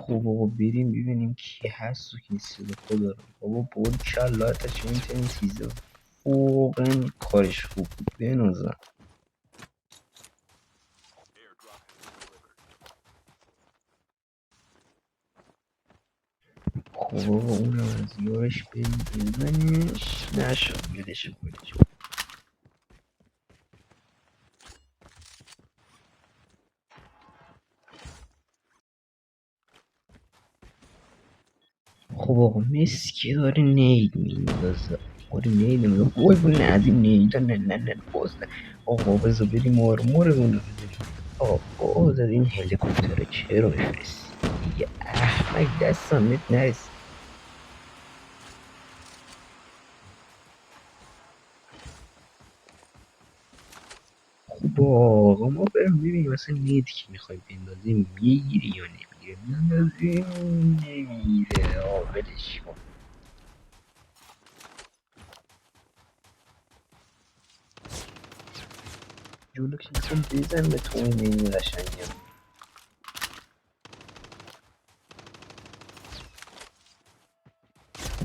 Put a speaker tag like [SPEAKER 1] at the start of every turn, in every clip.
[SPEAKER 1] خب آقا بریم ببینیم کی هست و کی نیست. خدا رو بابا بود کلا تا چه این تیزه واقعا کارش خوب بود بنازم. خب آقا اونم از یارش بریم بزنش نشد ولش کنش. خب آقا مسکی داره نید میندازه. آره نید میندازه. وای وای نه از این نیدا نه نه نه باز نه. آقا بذار بریم آرمورمون رو بذاریم. آقا باز از این هلیکوپتر چرا میفرستی دیگه احمق دستم نرسید. خب آقا ما بریم ببینیم مثلا نید که میخوای بندازیم میگیری یا نمیگیره میندازیم نمیگیره آقا ولش کن. جلو که میخوام بزن به تو این نمی قشنگم.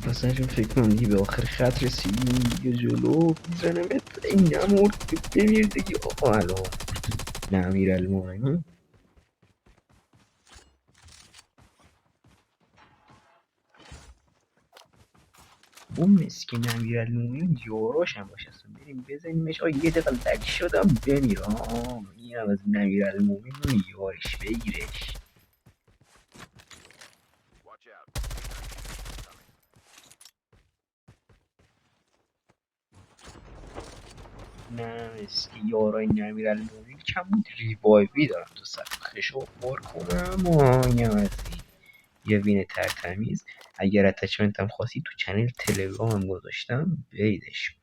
[SPEAKER 1] خب اصلا چون فکر کنم دیگه به آخر خط رسیدیم دیگه جلو میزنمت این نمورد بمیر دیگه آقا الان نمیر المومنی. اون مسکین امیر المومنین یاراش هم باشه اصلا بریم بزنیمش. یه دقیقه لگ شدم بمیر این هم از امیر المومنین اون یارش بگیرش. نه مسکی یارای امیر المومنین کم بود ریوایوی دارم تو سطحشو بار کنم این هم از این یه وین ترتمیز. اگر اتچمنت هم خواستی تو چنل تلگرام هم گذاشتم بیدش